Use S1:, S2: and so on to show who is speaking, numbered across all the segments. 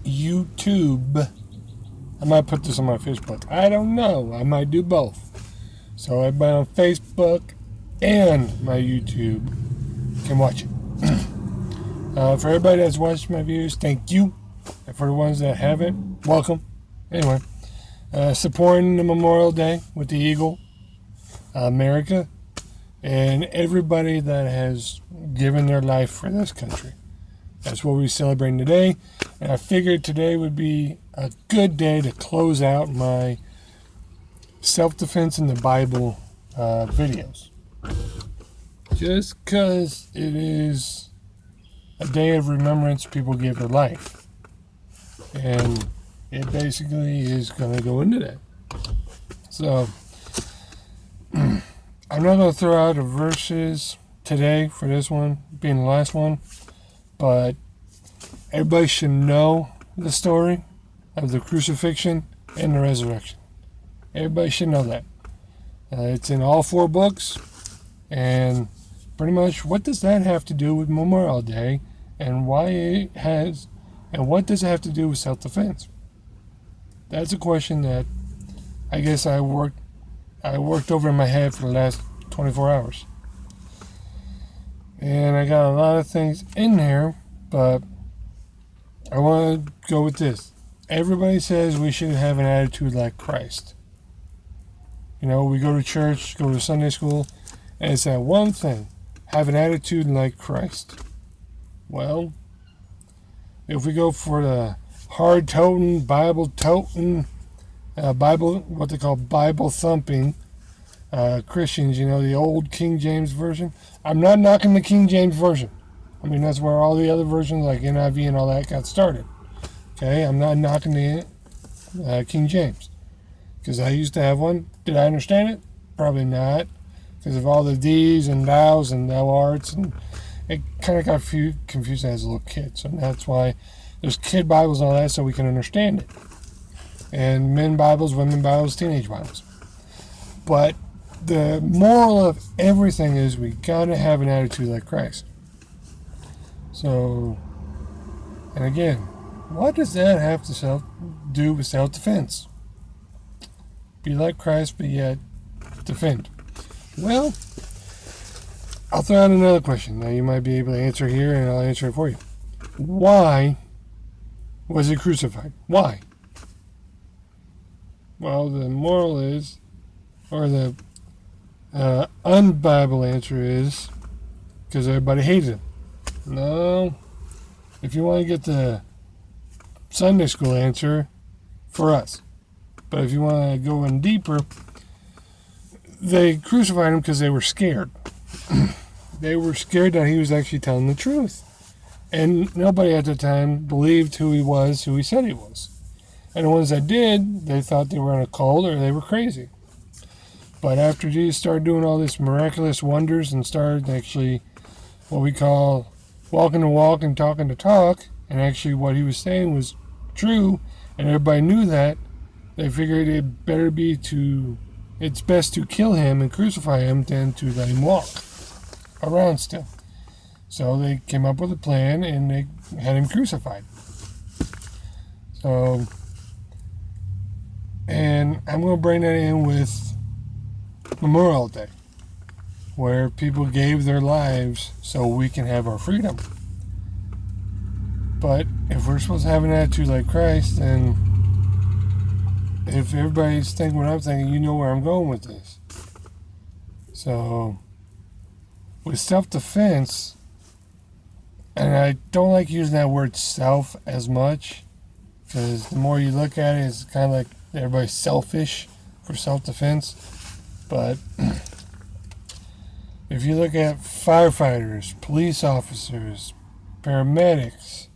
S1: YouTube. I might put this on my Facebook. I don't know. I might do both. So everybody on Facebook and my YouTube can watch it. For everybody that's watched my videos, thank you. And for the ones that haven't, welcome. Anyway, supporting the Memorial Day with the Eagle, America, and everybody that has given their life for this country. That's what we're celebrating today. And I figured today would be a good day to close out my self-defense in the Bible videos. Just because it is a day of remembrance, people give their life. And it basically is going to go into that. So, I'm not going to throw out the verses today for this one, being the last one. But everybody should know the story of the crucifixion and the resurrection. Everybody should know that. It's in all 4 books. And pretty much what does that have to do with Memorial Day and why it has, and what does it have to do with self-defense? That's a question that I guess I worked over in my head for the last 24 hours. And I got a lot of things in there, but I want to go with this. Everybody says we should have an attitude like Christ. You know, we go to church, go to Sunday school, and it's that one thing, have an attitude like Christ. Well, if we go for the hard-toting, Bible-toting, what they call Bible-thumping Christians, you know, the old King James Version. I'm not knocking the King James Version. I mean, that's where all the other versions like NIV and all that got started. Okay, I'm not knocking the King James. Because I used to have one. Did I understand it? Probably not. Because of all the these and thous and thou arts. And it kind of got confused as a little kid. So that's why there's kid Bibles and all that so we can understand it. And men Bibles, women Bibles, teenage Bibles. But the moral of everything is we gotta have an attitude like Christ. So, and again, what does that have to do with self-defense? Be like Christ, but yet defend. Well, I'll throw out another question. Now you might be able to answer here, and I'll answer it for you. Why was he crucified? Why? Well, the moral is, or the unbible answer is, because everybody hated him. No. If you want to get the Sunday school answer, for us. But if you want to go in deeper, they crucified him because they were scared. They were scared that he was actually telling the truth. And nobody at the time believed who he was, who he said he was. And the ones that did, they thought they were in a cult or they were crazy. But after Jesus started doing all these miraculous wonders and started actually what we call walking the walk and talking the talk, and actually what he was saying was true, and everybody knew that, they figured it's best to kill him and crucify him than to let him walk around still. So they came up with a plan and they had him crucified. So, and I'm going to bring that in with Memorial Day, where people gave their lives so we can have our freedom. But if we're supposed to have an attitude like Christ, then if everybody's thinking what I'm thinking, you know where I'm going with this. So, with self-defense, and I don't like using that word self as much, because the more you look at it, it's kind of like everybody's selfish for self-defense. But if you look at firefighters, police officers, paramedics,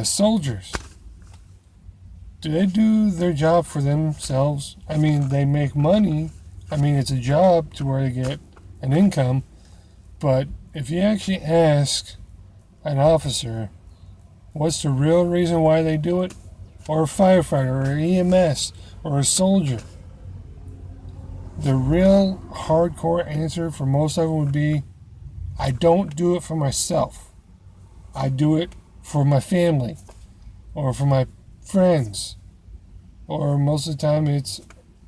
S1: soldiers, do they do their job for themselves? I mean, they make money. I mean, it's a job to where they get an income. But if you actually ask an officer what's the real reason why they do it, or a firefighter, or EMS, or a soldier, the real hardcore answer for most of them would be, I don't do it for myself. I do it for my family, or for my friends, or most of the time it's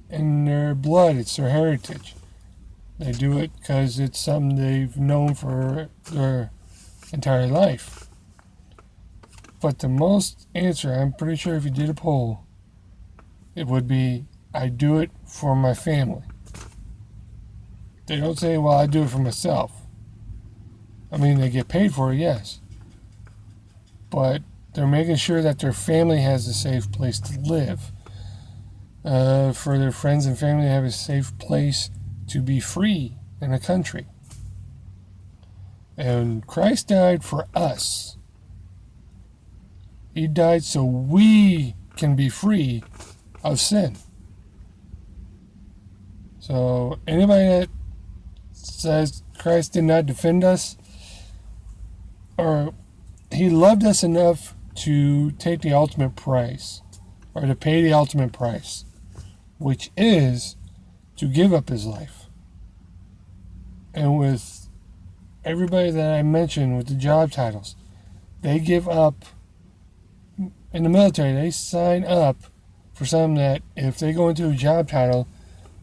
S1: in their blood, it's their heritage. They do it because it's something they've known for their entire life. But the most answer, I'm pretty sure if you did a poll, it would be, I do it for my family. They don't say, well, I do it for myself. I mean, they get paid for it, yes. But they're making sure that their family has a safe place to live. For their friends and family to have a safe place to be free in a country. And Christ died for us. He died so we can be free of sin. So anybody that says Christ did not defend us, or he loved us enough to take the ultimate price, or to pay the ultimate price, which is to give up his life. And with everybody that I mentioned with the job titles, they give up in the military. They sign up for something that if they go into a job title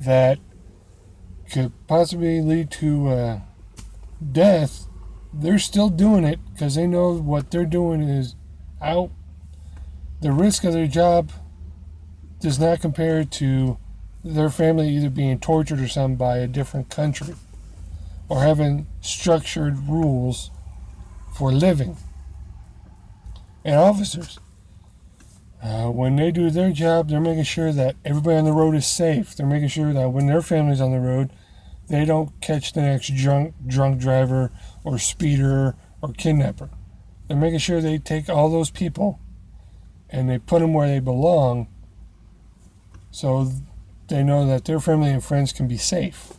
S1: that could possibly lead to death, they're still doing it because they know what they're doing is out. The risk of their job does not compare to their family either being tortured or something by a different country or having structured rules for living. And officers, when they do their job, they're making sure that everybody on the road is safe. They're making sure that when their family's on the road, they don't catch the next drunk driver or speeder or kidnapper. They're making sure they take all those people and they put them where they belong so they know that their family and friends can be safe.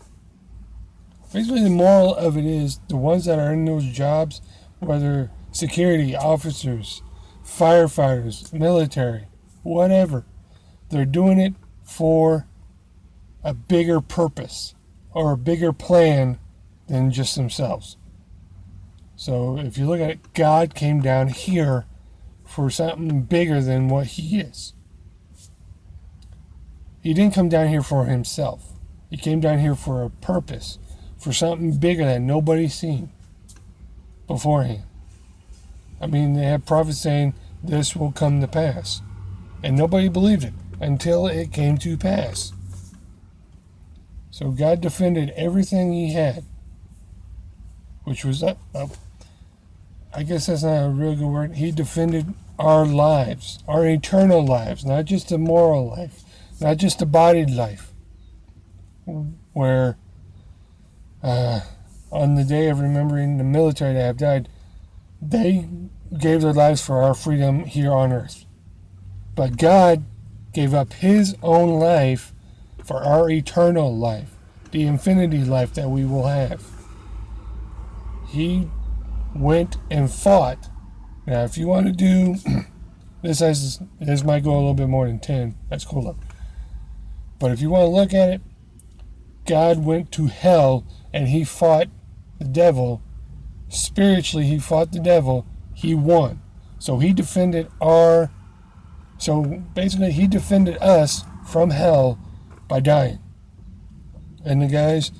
S1: Basically, the moral of it is the ones that are in those jobs, whether security officers, firefighters, military, whatever, they're doing it for a bigger purpose or a bigger plan than just themselves. So if you look at it, God came down here for something bigger than what he is. He didn't come down here for himself. He came down here for a purpose, for something bigger that nobody's seen beforehand. I mean, they had prophets saying this will come to pass. And nobody believed it until it came to pass. So God defended everything he had, which was, I guess that's not a real good word. He defended our lives, our eternal lives, not just the moral life, not just the bodied life, where on the day of remembering the military that have died, they gave their lives for our freedom here on earth. But God gave up his own life for our eternal life, the infinity life that we will have. He went and fought. Now, if you want to do this might go a little bit more than 10. That's cooler. But if you want to look at it, God went to hell and he fought the devil. Spiritually, he fought the devil. He won. So he defended he defended us from hell by dying. And the guys,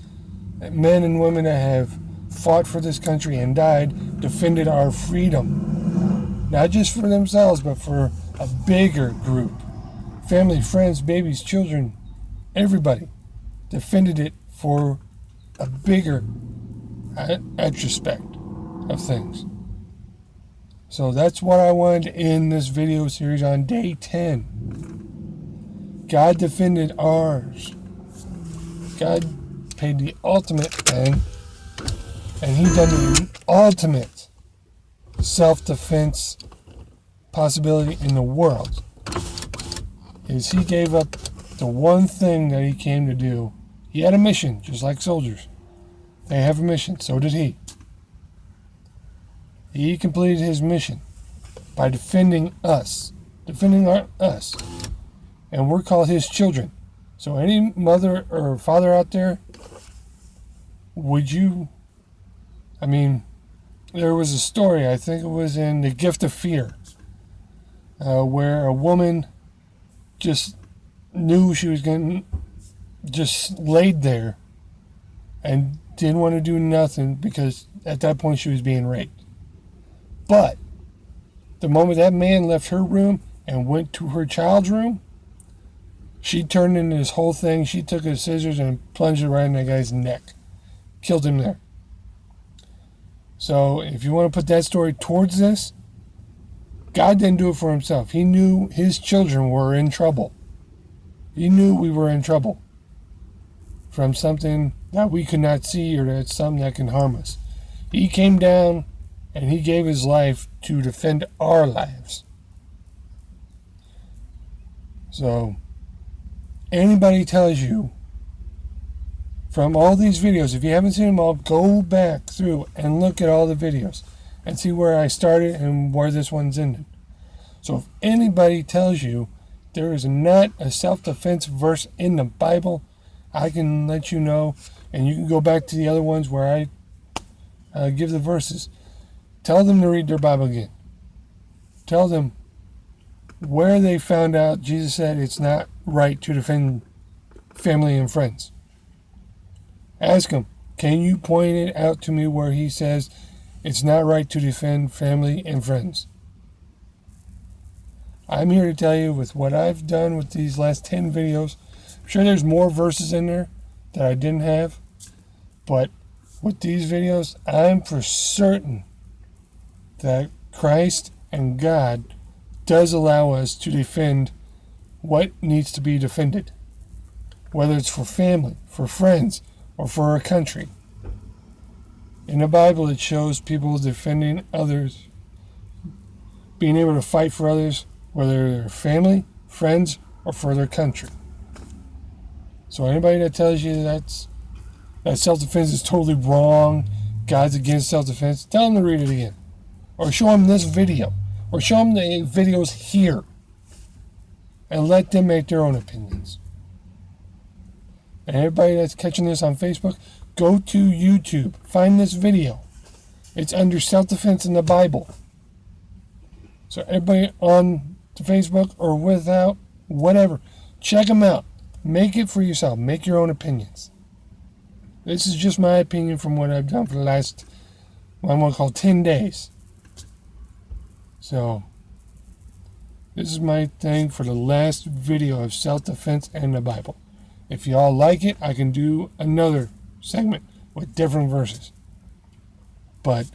S1: men and women that have fought for this country and died, defended our freedom. Not just for themselves, but for a bigger group. Family, friends, babies, children, everybody defended it for a bigger retrospect of things. So that's what I wanted to end this video series on day 10. God defended ours. God paid the ultimate thing, and he done the ultimate self-defense possibility in the world. Is he gave up the one thing that he came to do. He had a mission, just like soldiers. They have a mission, so did he. He completed his mission by defending us. Us. And we're called his children. So any mother or father out there, there was a story, I think it was in The Gift of Fear, where a woman just knew she was going to just laid there and didn't want to do nothing because at that point she was being raped. But the moment that man left her room and went to her child's room, she turned into this whole thing. She took his scissors and plunged it right in that guy's neck. Killed him there. So if you want to put that story towards this, God didn't do it for himself. He knew his children were in trouble. He knew we were in trouble from something that we could not see or that's something that can harm us. He came down and he gave his life to defend our lives. So anybody tells you from all these videos, if you haven't seen them all, go back through and look at all the videos and see where I started and where this one's ended. So if anybody tells you there is not a self-defense verse in the Bible, I can let you know, and you can go back to the other ones where I give the verses. Tell them to read their Bible again. Tell them where they found out Jesus said it's not right to defend family and friends. Ask them, can you point it out to me where he says it's not right to defend family and friends? I'm here to tell you with what I've done with these last 10 videos. I'm sure there's more verses in there that I didn't have. But with these videos, I'm for certain that Christ and God does allow us to defend what needs to be defended. Whether it's for family, for friends, or for our country. In the Bible, it shows people defending others, being able to fight for others, whether they're family, friends, or for their country. So anybody that tells you that self-defense is totally wrong, God's against self-defense, tell them to read it again. Or show them this video. Or show them the videos here. And let them make their own opinions. And everybody that's catching this on Facebook, go to YouTube. Find this video. It's under self-defense in the Bible. So everybody on Facebook or without, whatever, check them out. Make it for yourself. Make your own opinions. This is just my opinion from what I've done for the last, what I'm going to call 10 days. So, this is my thing for the last video of self-defense and the Bible. If y'all like it, I can do another segment with different verses. But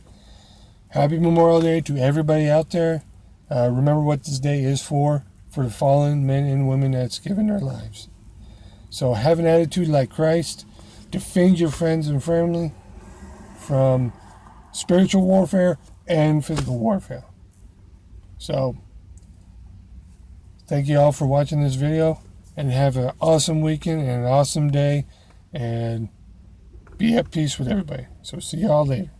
S1: happy Memorial Day to everybody out there. Remember what this day is for the fallen men and women that's given their lives. So have an attitude like Christ. Defend your friends and family from spiritual warfare and physical warfare. So, thank you all for watching this video. And have an awesome weekend and an awesome day. And be at peace with everybody. So see y'all later.